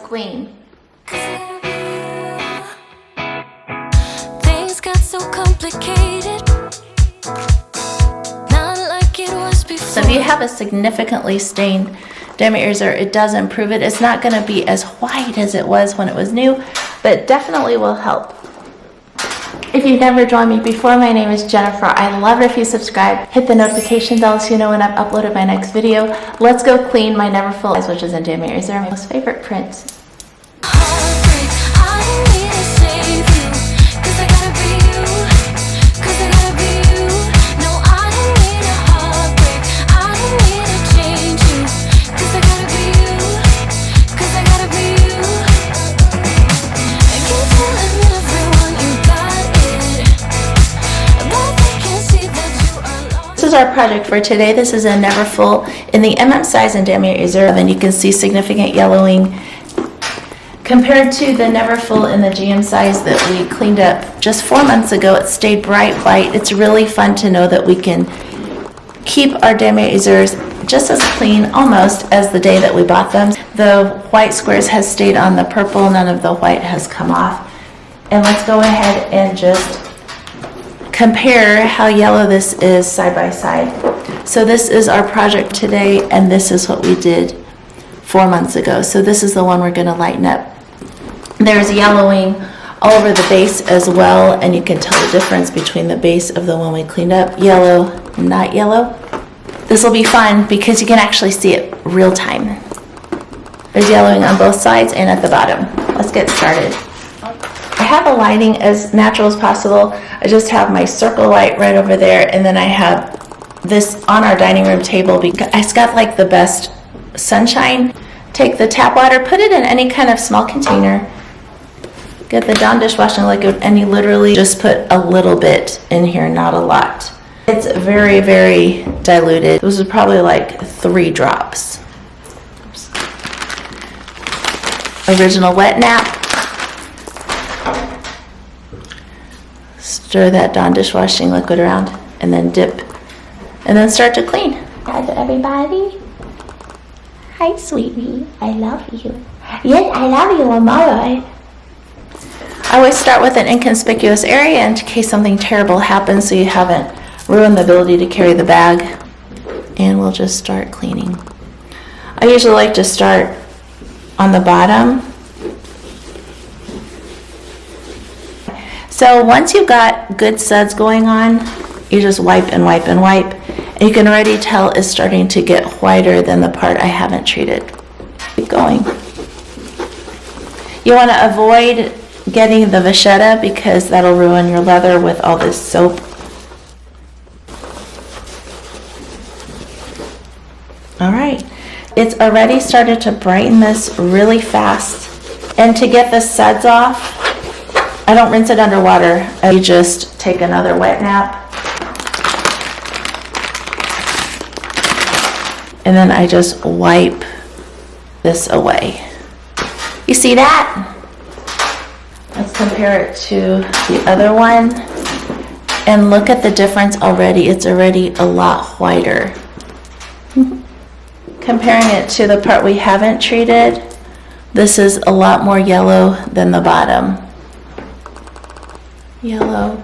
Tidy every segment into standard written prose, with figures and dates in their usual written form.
clean. Things got so complicated. Not like it was before. So if you have a significantly stained Damier Azur, it does improve it. It's not going to be as white as it was when it was new, but definitely will help. If you've never joined me before, my name is Jennifer. I'd love it if you subscribe. Hit the notification bell so you know when I've uploaded my next video. Let's go clean my Never Full Eyes, which is in Damier Azur, my most favorite print. This is our project for today. This is a Never Full in the MM size in Damier Azur, and you can see significant yellowing compared to the Never Full in the GM size that we cleaned up just 4 months ago. It stayed bright white. It's really fun to know that we can keep our Damier Azurs just as clean almost as the day that we bought them. The white squares has stayed on the purple. None of the white has come off. And let's go ahead and just compare how yellow this is side by side. So this is our project today, and this is what we did 4 months ago. So this is the one we're going to lighten up. There's yellowing all over the base as well, and you can tell the difference between the base of the one we cleaned up, yellow, not yellow. This will be fun because you can actually see it real time. There's yellowing on both sides and at the bottom. Let's get started. I have the lighting as natural as possible. I just have my circle light right over there, and then I have this on our dining room table because it's got like the best sunshine. Take the tap water, put it in any kind of small container, get the Dawn dishwashing liquid, and you literally just put a little bit in here, not a lot. It's very, very diluted. This is probably like 3 drops. Oops. Original wet nap. Stir that Dawn dishwashing liquid around and then dip and then start to clean. Hi to everybody. Hi, sweetie. I love you. Yes, I love you, Mama. I always start with an inconspicuous area in case something terrible happens so you haven't ruined the ability to carry the bag. And we'll just start cleaning. I usually like to start on the bottom. So once you've got good suds going on, you just wipe and wipe and wipe. And you can already tell it's starting to get whiter than the part I haven't treated. Keep going. You want to avoid getting the vachetta because that'll ruin your leather with all this soap. All right. It's already started to brighten this really fast. And to get the suds off, I don't rinse it underwater. I just take another wet nap. And then I just wipe this away. You see that? Let's compare it to the other one. And look at the difference already. It's already a lot whiter. Comparing it to the part we haven't treated, this is a lot more yellow than the bottom. Yellow,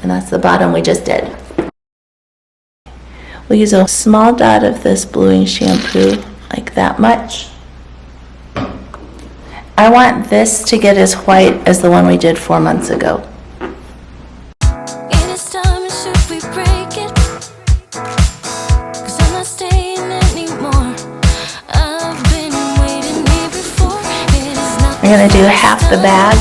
and that's the bottom we just did. We'll use a small dot of this bluing shampoo, like that much. I want this to get as white as the one we did 4 months ago. We're going to do half the bag.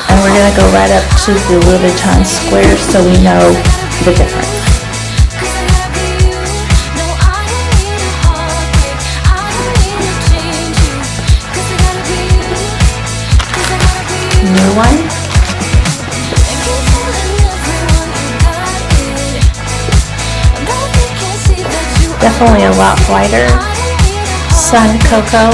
And we're going to go right up to the Louis Vuitton square so we know the difference. New one. Definitely a lot whiter. Sun Coco.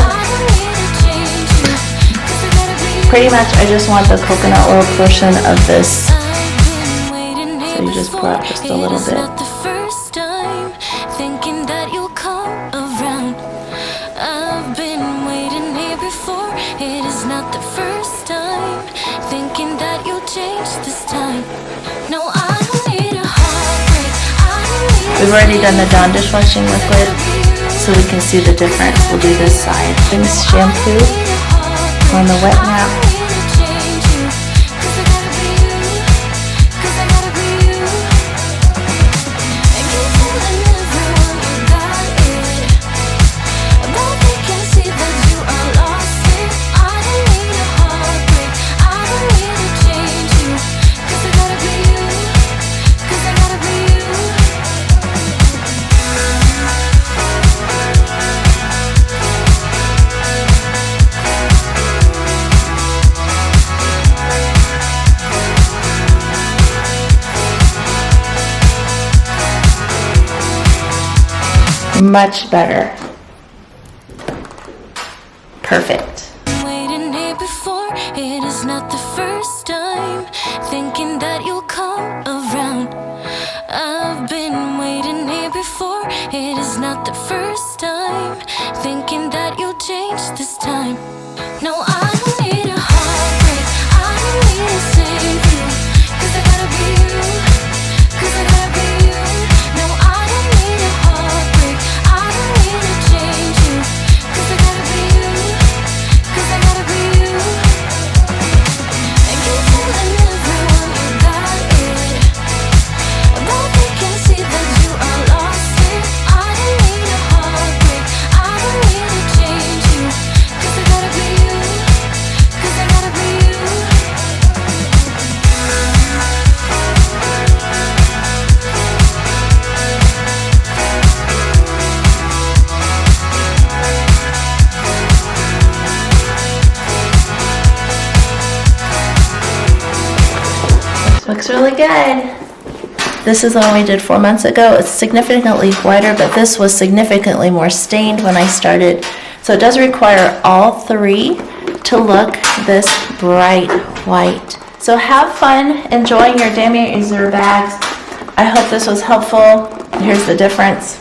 Pretty much I just want the coconut oil portion of this. So you just pour out just a little bit. We've already done the Dawn Dishwashing Liquid, so we can see the difference. We'll do this side. This shampoo on the wet nap. Much better. Perfect. Waiting here before, it is not the first time. Thinking that you'll come around. I've been waiting here before, it is not the first time. Thinking that you'll change this time. No, I don't need a heartbreak, I don't need to save you. 'Cause I gotta be you, 'cause I gotta be you. No, I don't need a heartbreak, I don't need to change you. 'Cause I gotta be you, 'cause I gotta be you. And keep telling everyone you got it, but they can see that you are lost it. I don't need a heartbreak, I don't need to change you. 'Cause I gotta be you, 'cause I gotta be you. Looks really good. This is the one we did 4 months ago. It's significantly whiter, but this was significantly more stained when I started. So it does require all three to look this bright white. So have fun enjoying your Damier Azur bags. I hope this was helpful. Here's the difference.